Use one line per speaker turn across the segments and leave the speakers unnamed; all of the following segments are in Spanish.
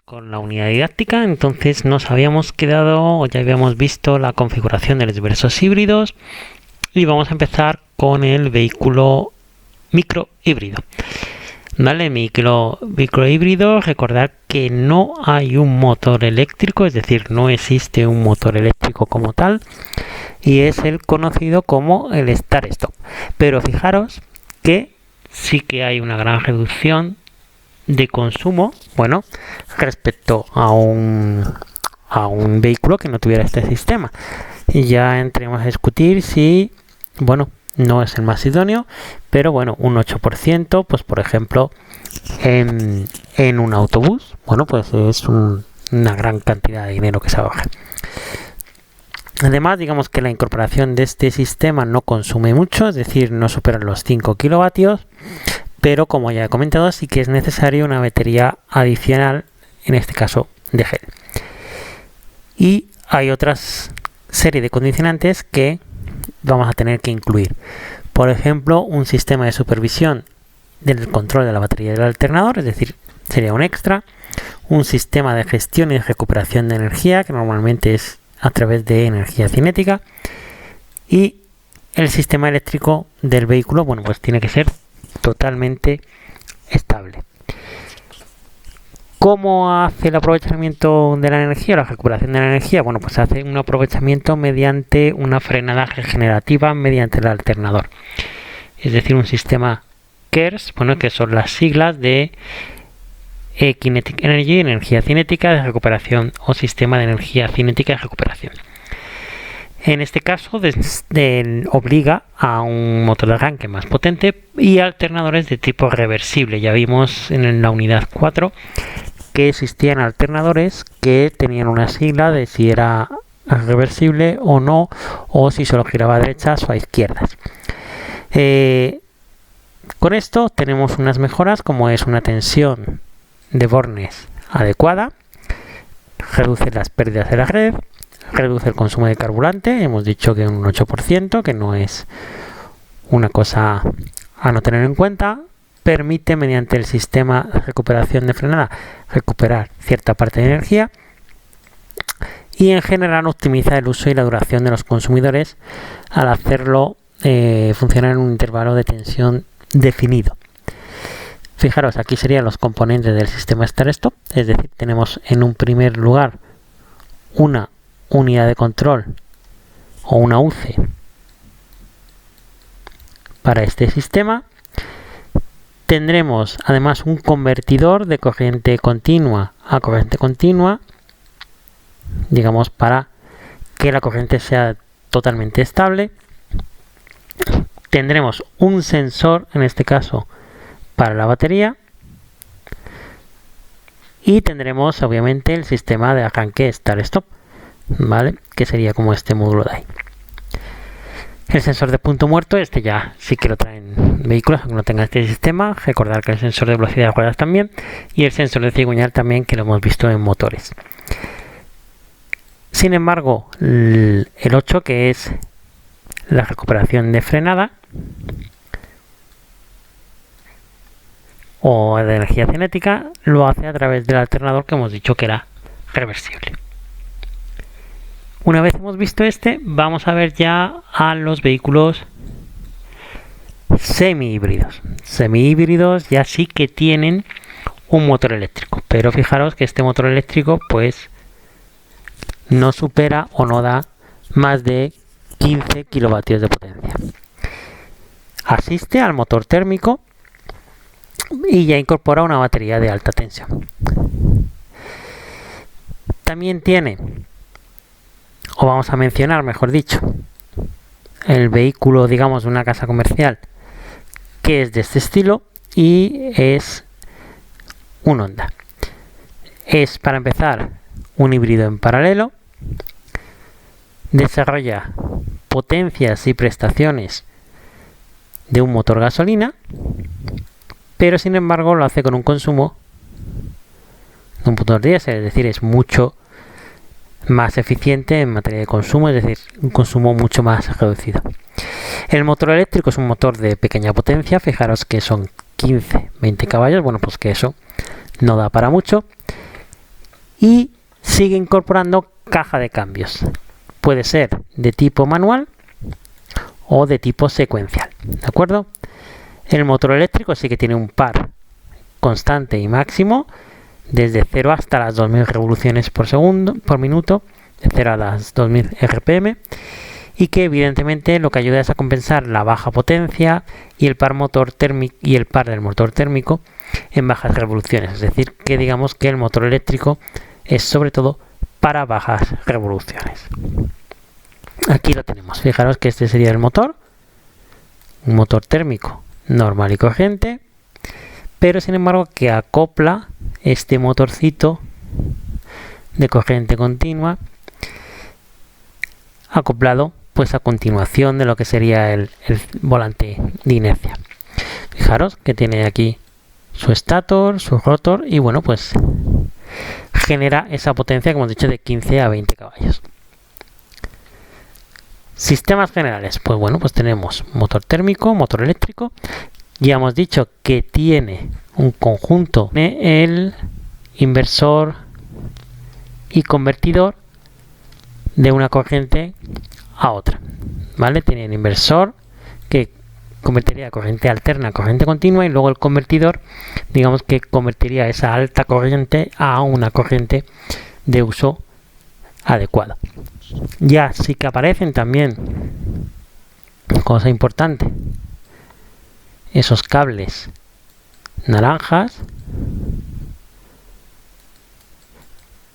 Con la unidad didáctica, entonces nos habíamos quedado o ya habíamos visto la configuración de los diversos híbridos y vamos a empezar con el vehículo microhíbrido. Vale, microhíbrido, recordad que no hay un motor eléctrico, es decir, no existe un motor eléctrico como tal y es el conocido como el Start-Stop. Pero fijaros que sí que hay una gran reducción de consumo, bueno, respecto a un vehículo que no tuviera este sistema. Y ya entremos a discutir si, bueno, no es el más idóneo, pero bueno, un 8%, pues por ejemplo, en un autobús, bueno, pues es una gran cantidad de dinero que se ahorra. Además, digamos que la incorporación de este sistema no consume mucho, es decir, no supera los 5 kilovatios, pero como ya he comentado, sí que es necesaria una batería adicional, en este caso de gel. Y hay otras serie de condicionantes que vamos a tener que incluir. Por ejemplo, un sistema de supervisión del control de la batería del alternador, es decir, sería un extra. Un sistema de gestión y recuperación de energía, que normalmente es a través de energía cinética. Y el sistema eléctrico del vehículo, bueno, pues tiene que ser totalmente estable. ¿Cómo hace el aprovechamiento de la energía, la recuperación de la energía? Bueno, pues hace un aprovechamiento mediante una frenada regenerativa mediante el alternador. Es decir, un sistema KERS, bueno, que son las siglas de Kinetic Energy, energía cinética de recuperación, o sistema de energía cinética de recuperación. En este caso, obliga a un motor de arranque más potente y alternadores de tipo reversible. Ya vimos en la unidad 4 que existían alternadores que tenían una sigla de si era reversible o no, o si solo giraba a derechas o a izquierdas. Con esto tenemos unas mejoras, como es una tensión de bornes adecuada, reduce las pérdidas de la red, reduce el consumo de carburante, hemos dicho que un 8%, que no es una cosa a no tener en cuenta. Permite, mediante el sistema de recuperación de frenada, recuperar cierta parte de energía y en general optimiza el uso y la duración de los consumidores al hacerlo funcionar en un intervalo de tensión definido. Fijaros, aquí serían los componentes del sistema Start-Stop, es decir, tenemos en un primer lugar una unidad de control o una UCE para este sistema. Tendremos además un convertidor de corriente continua a corriente continua, digamos, para que la corriente sea totalmente estable. Tendremos un sensor, en este caso, para la batería. Y tendremos, obviamente, el sistema de arranque Start-Stop, ¿vale? Que sería como este módulo de ahí. El sensor de punto muerto, este ya sí que lo traen vehículos, aunque no tengan este sistema. Recordar que el sensor de velocidad de ruedas también. Y el sensor de cigüeñal también, que lo hemos visto en motores. Sin embargo, el 8, que es la recuperación de frenada o de energía cinética, lo hace a través del alternador que hemos dicho que era reversible. Una vez hemos visto este, vamos a ver ya a los vehículos semi-híbridos. Semi-híbridos ya sí que tienen un motor eléctrico, pero fijaros que este motor eléctrico pues no supera o no da más de 15 kilovatios de potencia. Asiste al motor térmico y ya incorpora una batería de alta tensión. También tiene, o vamos a mencionar, mejor dicho, el vehículo, digamos, de una casa comercial que es de este estilo y es un Honda. Es, para empezar, un híbrido en paralelo. Desarrolla potencias y prestaciones de un motor gasolina, pero sin embargo lo hace con un consumo de un motor diésel, es decir, es mucho más eficiente en materia de consumo, es decir, un consumo mucho más reducido. El motor eléctrico es un motor de pequeña potencia, fijaros que son 15-20 caballos, bueno, pues que eso no da para mucho. y sigue incorporando caja de cambios. Puede ser de tipo manual o de tipo secuencial, ¿de acuerdo? El motor eléctrico sí que tiene un par constante y máximo, desde 0 hasta las 2000 revoluciones por minuto, de 0 a las 2000 RPM, y que evidentemente lo que ayuda es a compensar la baja potencia y el par del motor térmico en bajas revoluciones. Es decir, que digamos que el motor eléctrico es sobre todo para bajas revoluciones. Aquí lo tenemos. Fijaros que este sería el motor, un motor térmico normal y corriente, pero sin embargo que acopla este motorcito de corriente continua acoplado pues a continuación de lo que sería el volante de inercia. Fijaros que tiene aquí su estator, su rotor y bueno, pues genera esa potencia, como hemos dicho, de 15 a 20 caballos. Sistemas generales, pues bueno, pues tenemos motor térmico, motor eléctrico. Ya hemos dicho que tiene un conjunto de el inversor y convertidor de una corriente a otra, ¿vale? Tiene el inversor que convertiría corriente alterna a corriente continua y luego el convertidor, digamos que convertiría esa alta corriente a una corriente de uso adecuado. Ya sí que aparecen también, cosa importante, esos cables naranjas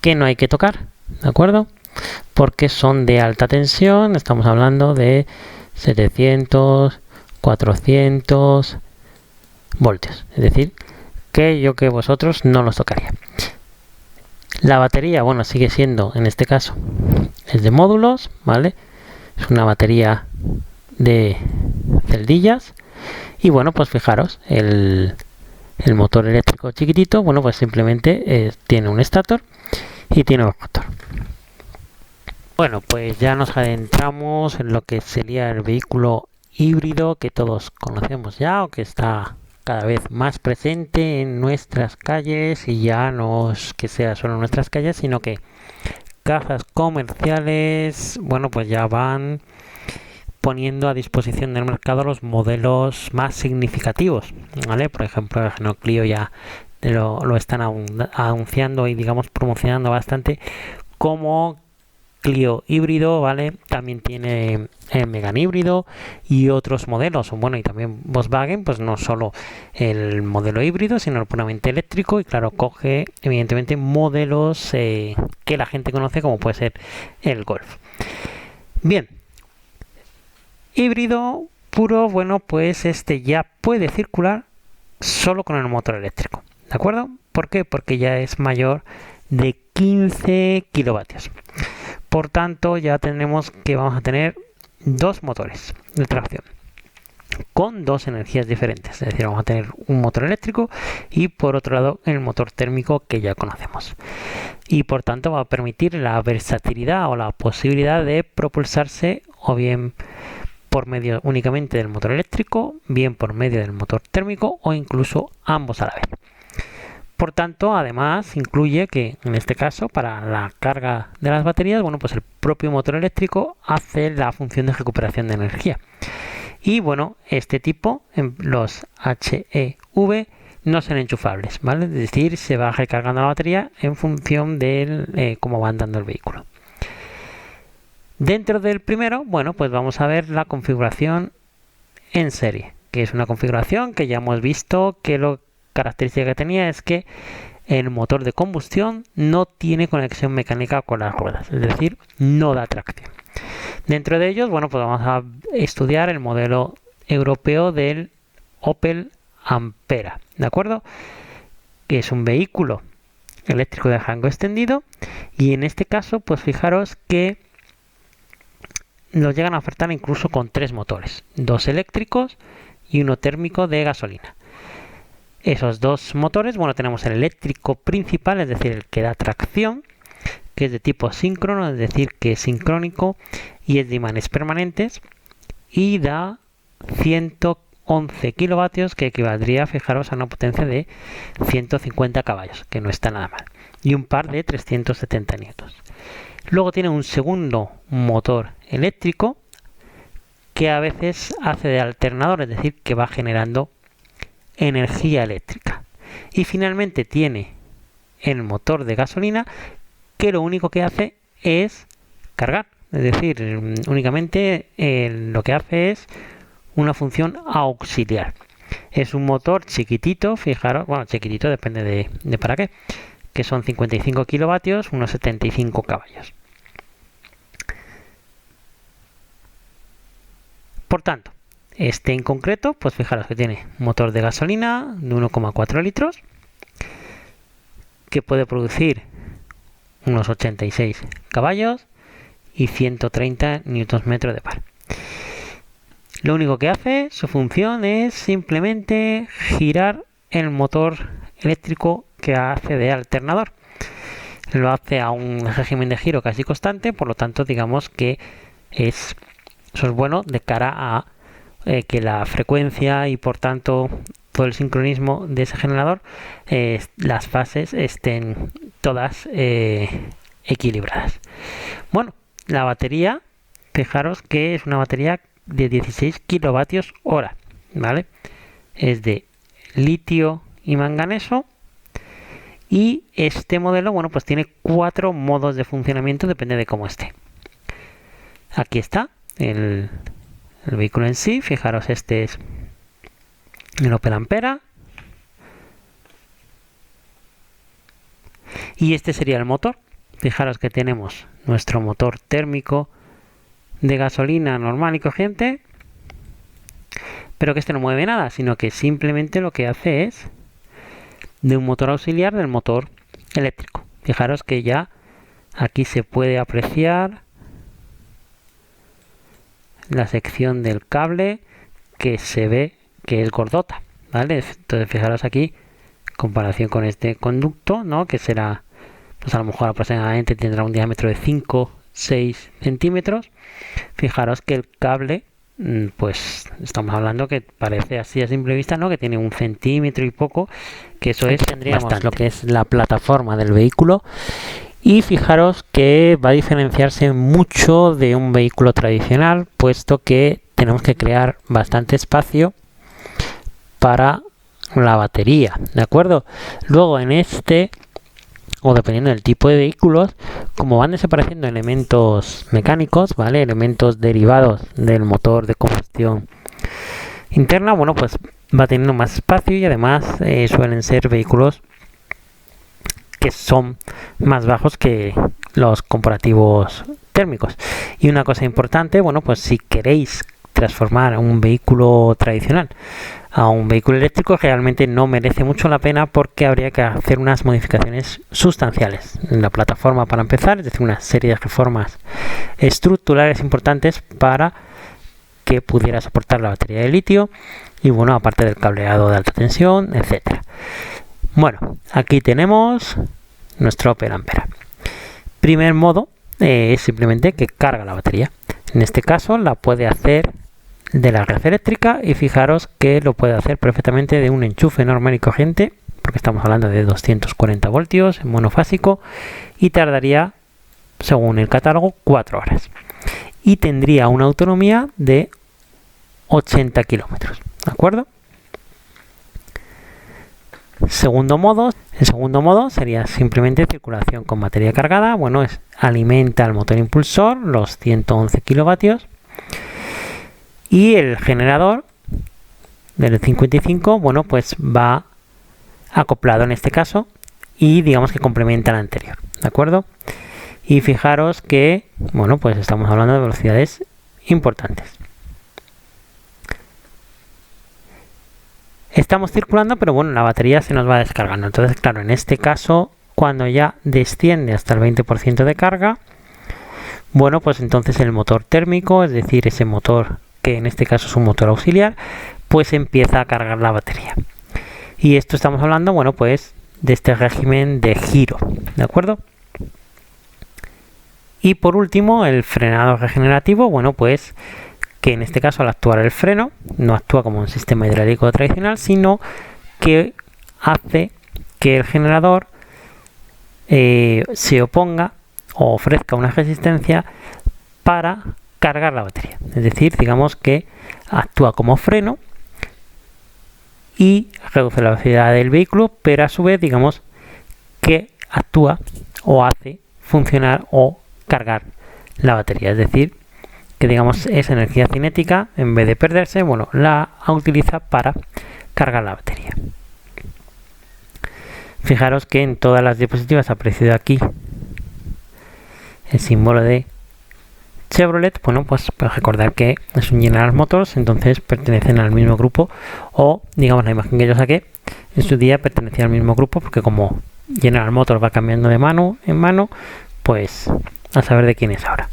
que no hay que tocar, ¿de acuerdo? Porque son de alta tensión, estamos hablando de 700, 400 voltios, es decir, que vosotros no los tocaría. La batería, bueno, sigue siendo, en este caso, es de módulos, ¿vale? Es una batería de celdillas. Y bueno, pues fijaros, el motor eléctrico chiquitito, bueno, pues simplemente tiene un estator y tiene un rotor. Bueno, pues ya nos adentramos en lo que sería el vehículo híbrido que todos conocemos ya, o que está cada vez más presente en nuestras calles, y ya no es que sea solo en nuestras calles, sino que casas comerciales, bueno, pues ya van poniendo a disposición del mercado los modelos más significativos, ¿vale? Por ejemplo, el Renault Clio ya lo están anunciando y digamos promocionando bastante como Clio híbrido, ¿vale? También tiene el Megane híbrido y otros modelos, bueno, y también Volkswagen, pues no solo el modelo híbrido, sino el puramente eléctrico, y claro, coge evidentemente modelos que la gente conoce, como puede ser el Golf. Bien, híbrido puro, bueno, pues este ya puede circular solo con el motor eléctrico, ¿de acuerdo? ¿Por qué? Porque ya es mayor de 15 kilovatios. Por tanto, ya tenemos que vamos a tener dos motores de tracción con dos energías diferentes. Es decir, vamos a tener un motor eléctrico y por otro lado el motor térmico que ya conocemos. Y por tanto va a permitir la versatilidad o la posibilidad de propulsarse o bien por medio únicamente del motor eléctrico, bien por medio del motor térmico o incluso ambos a la vez. Por tanto, además incluye que en este caso para la carga de las baterías, bueno, pues el propio motor eléctrico hace la función de recuperación de energía. Y bueno, este tipo, los HEV, no son enchufables, ¿vale? Es decir, se va recargando la batería en función de cómo va andando el vehículo. Dentro del primero, bueno, pues vamos a ver la configuración en serie, que es una configuración que ya hemos visto que lo característica que tenía es que el motor de combustión no tiene conexión mecánica con las ruedas, es decir, no da tracción. Dentro de ellos, bueno, pues vamos a estudiar el modelo europeo del Opel Ampera, ¿de acuerdo? Que es un vehículo eléctrico de rango extendido, y en este caso, pues fijaros que nos llegan a ofertar incluso con tres motores, dos eléctricos y uno térmico de gasolina. Esos dos motores, bueno, tenemos el eléctrico principal, es decir, el que da tracción, que es de tipo síncrono, es decir, que es sincrónico y es de imanes permanentes, y da 111 kilovatios, que equivaldría, fijaros, a una potencia de 150 caballos, que no está nada mal. y un par de 370 newtons. Luego tiene un segundo motor eléctrico que a veces hace de alternador, es decir, que va generando energía eléctrica. Y finalmente tiene el motor de gasolina, que lo único que hace es cargar, es decir, únicamente lo que hace es una función auxiliar. Es un motor chiquitito, fijaros, bueno, chiquitito depende de para qué, que son 55 kilovatios, unos 75 caballos. Por tanto, este en concreto, pues fijaros que tiene motor de gasolina de 1,4 litros, que puede producir unos 86 caballos y 130 Nm de par. Lo único que hace, su función es simplemente girar el motor eléctrico que hace de alternador. Lo hace a un régimen de giro casi constante, por lo tanto digamos que eso es bueno de cara a que la frecuencia y por tanto todo el sincronismo de ese generador, las fases estén todas equilibradas. Bueno, la batería, fijaros que es una batería de 16 kilovatios hora, ¿vale? Es de litio y manganeso. Y este modelo, bueno, pues tiene 4 modos de funcionamiento, depende de cómo esté. Aquí está el vehículo en sí. Fijaros, este es el Opel Ampera. Y este sería el motor. Fijaros que tenemos nuestro motor térmico de gasolina normal y corriente, pero que este no mueve nada, sino que simplemente lo que hace es de un motor auxiliar del motor eléctrico. Fijaros que ya aquí se puede apreciar la sección del cable que se ve que es gordota, ¿vale? Entonces fijaros aquí, comparación con este conducto, ¿no? Que será, pues a lo mejor aproximadamente tendrá un diámetro de 5-6 centímetros. Fijaros que el cable, pues estamos hablando que parece así a simple vista, ¿no? Que tiene 1 centímetro y poco, que eso es bastante. Lo que es la plataforma del vehículo. Y fijaros que va a diferenciarse mucho de un vehículo tradicional, puesto que tenemos que crear bastante espacio para la batería, ¿de acuerdo? Luego en este, o dependiendo del tipo de vehículos, como van desapareciendo elementos mecánicos, ¿vale? Elementos derivados del motor de combustión interna, bueno, pues va teniendo más espacio y además suelen ser vehículos que son más bajos que los comparativos térmicos. Y una cosa importante, bueno, pues si queréis transformar un vehículo tradicional a un vehículo eléctrico, realmente no merece mucho la pena, porque habría que hacer unas modificaciones sustanciales en la plataforma para empezar, es decir, una serie de reformas estructurales importantes para que pudiera soportar la batería de litio y, bueno, aparte del cableado de alta tensión, etcétera. Bueno, aquí tenemos nuestro Opel Ampera. Primer modo es simplemente que carga la batería. En este caso la puede hacer de la red eléctrica, y fijaros que lo puede hacer perfectamente de un enchufe normal y corriente, porque estamos hablando de 240 voltios monofásico, y tardaría, según el catálogo, 4 horas. Y tendría una autonomía de 80 kilómetros, ¿de acuerdo? El segundo modo sería simplemente circulación con batería cargada. Bueno, alimenta el motor impulsor, los 111 kilovatios, y el generador del 55, bueno, pues va acoplado en este caso, y digamos que complementa al anterior, ¿de acuerdo? Y fijaros que, bueno, pues estamos hablando de velocidades importantes. Estamos circulando, pero bueno, la batería se nos va descargando. Entonces, claro, en este caso, cuando ya desciende hasta el 20% de carga, bueno, pues entonces el motor térmico, es decir, ese motor que en este caso es un motor auxiliar, pues empieza a cargar la batería. Y esto estamos hablando, bueno, pues de este régimen de giro, ¿de acuerdo? Y por último, el frenado regenerativo, bueno, pues que en este caso, al actuar el freno, no actúa como un sistema hidráulico tradicional, sino que hace que el generador se oponga o ofrezca una resistencia para cargar la batería. Es decir, digamos que actúa como freno y reduce la velocidad del vehículo, pero a su vez, digamos que actúa o hace funcionar o cargar la batería. Es decir, que digamos esa energía cinética, en vez de perderse, bueno, la utiliza para cargar la batería. Fijaros que en todas las diapositivas ha aparecido aquí el símbolo de Chevrolet. Bueno, pues recordar que es un General Motors, entonces pertenecen al mismo grupo, o digamos la imagen que yo saqué en su día pertenecía al mismo grupo, porque como General Motors va cambiando de mano en mano, pues a saber de quién es ahora.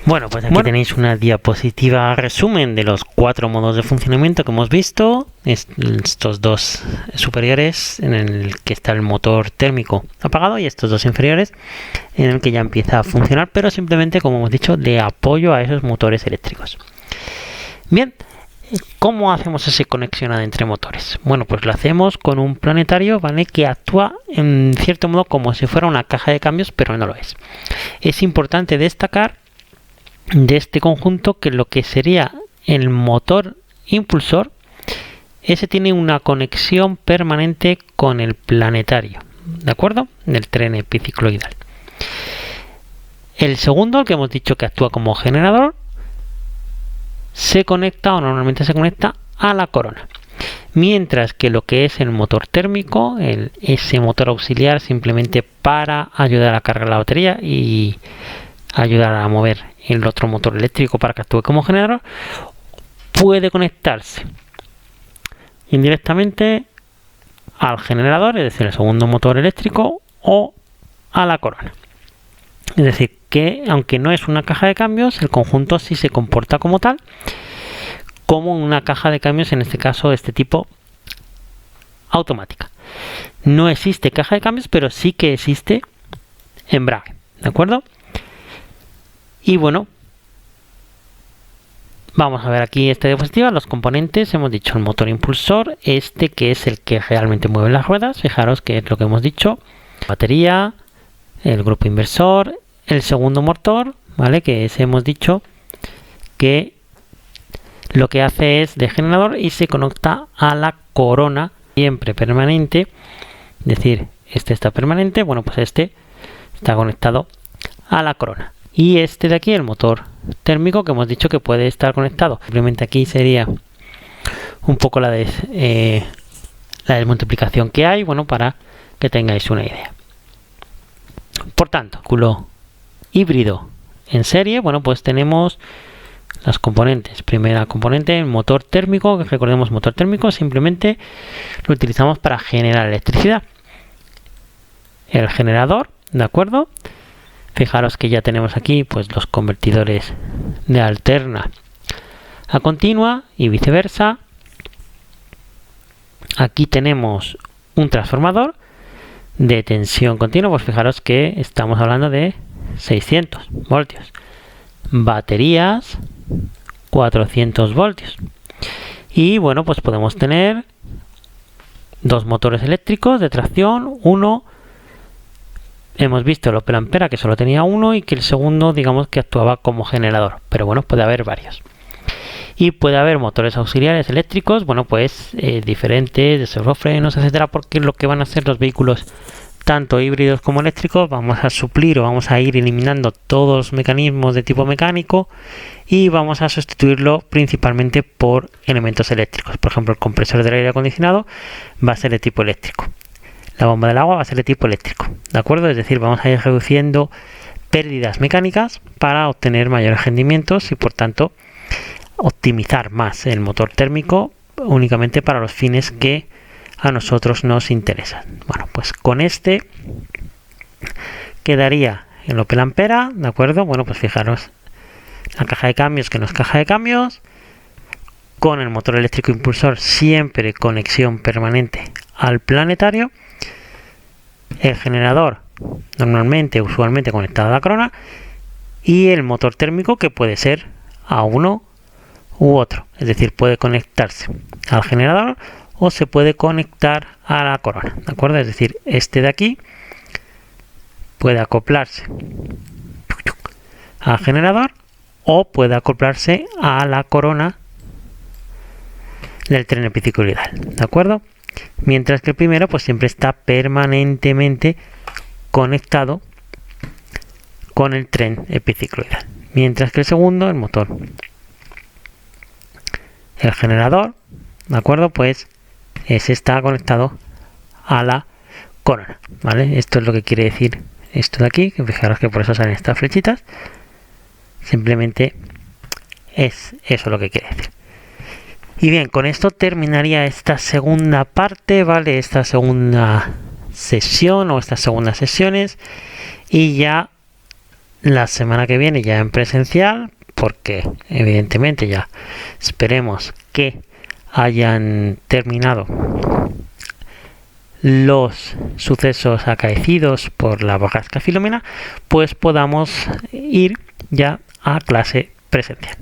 Bueno, pues aquí tenéis una diapositiva resumen de los 4 modos de funcionamiento que hemos visto. Estos 2 superiores en el que está el motor térmico apagado y estos 2 inferiores en el que ya empieza a funcionar, pero simplemente, como hemos dicho, de apoyo a esos motores eléctricos. Bien, ¿cómo hacemos esa conexión entre motores? Bueno, pues lo hacemos con un planetario, ¿vale? Que actúa en cierto modo como si fuera una caja de cambios, pero no lo es. Es importante destacar de este conjunto que lo que sería el motor impulsor, ese tiene una conexión permanente con el planetario, ¿de acuerdo? Del tren epicicloidal. El segundo, el que hemos dicho que actúa como generador, se conecta o normalmente se conecta a la corona. Mientras que lo que es el motor térmico, ese motor auxiliar simplemente para ayudar a cargar la batería y ayudar a mover el otro motor eléctrico para que actúe como generador, puede conectarse indirectamente al generador, es decir, el segundo motor eléctrico, o a la corona. Es decir, que aunque no es una caja de cambios, el conjunto sí se comporta como tal, como una caja de cambios, en este caso este tipo automática. No existe caja de cambios, pero sí que existe embrague, ¿de acuerdo? Y bueno, vamos a ver aquí esta diapositiva, los componentes. Hemos dicho el motor impulsor, este que es el que realmente mueve las ruedas. Fijaros que es lo que hemos dicho: batería, el grupo inversor, el segundo motor, ¿vale? Que ese hemos dicho que lo que hace es de generador y se conecta a la corona, siempre permanente. Es decir, este está permanente, bueno, pues este está conectado a la corona. Y este de aquí, el motor térmico, que hemos dicho que puede estar conectado. Simplemente aquí sería un poco la desmultiplicación que hay, bueno, para que tengáis una idea. Por tanto, vehículo híbrido en serie, bueno, pues tenemos las componentes. Primera componente, el motor térmico, que recordemos, motor térmico simplemente lo utilizamos para generar electricidad. El generador, ¿de acuerdo? Fijaros que ya tenemos aquí pues los convertidores de alterna a continua y viceversa. Aquí tenemos un transformador de tensión continua, pues fijaros que estamos hablando de 600 voltios. Baterías 400 voltios. Y bueno, pues podemos tener 2 motores eléctricos de tracción, uno. Hemos visto el Opel Ampera, que solo tenía uno, y que el segundo, digamos que actuaba como generador, pero bueno, puede haber varios. Y puede haber motores auxiliares eléctricos, bueno, pues diferentes, de servofrenos, etcétera, porque lo que van a hacer los vehículos, tanto híbridos como eléctricos, vamos a suplir o vamos a ir eliminando todos los mecanismos de tipo mecánico y vamos a sustituirlo principalmente por elementos eléctricos. Por ejemplo, el compresor del aire acondicionado va a ser de tipo eléctrico. La bomba del agua va a ser de tipo eléctrico, ¿de acuerdo? Es decir, vamos a ir reduciendo pérdidas mecánicas para obtener mayores rendimientos y, por tanto, optimizar más el motor térmico únicamente para los fines que a nosotros nos interesan. Bueno, pues con este quedaría el Opel Ampera, ¿de acuerdo? Bueno, pues fijaros, la caja de cambios, que no es caja de cambios, con el motor eléctrico impulsor, siempre conexión permanente al planetario. El generador normalmente, usualmente conectado a la corona, y el motor térmico, que puede ser a uno u otro, es decir, puede conectarse al generador o se puede conectar a la corona, ¿de acuerdo? Es decir, este de aquí puede acoplarse al generador o puede acoplarse a la corona del tren epicicloidal, ¿de acuerdo? Mientras que el primero pues siempre está permanentemente conectado con el tren epicicloidal, mientras que el segundo, el motor, el generador, ¿de acuerdo? Pues ese está conectado a la corona, ¿vale? Esto es lo que quiere decir esto de aquí, que fijaros que por eso salen estas flechitas. Simplemente es eso lo que quiere decir. Y bien, con esto terminaría esta segunda parte, ¿vale? Esta segunda sesión o estas segundas sesiones, y ya la semana que viene ya en presencial, porque evidentemente ya esperemos que hayan terminado los sucesos acaecidos por la borrasca Filomena, pues podamos ir ya a clase presencial.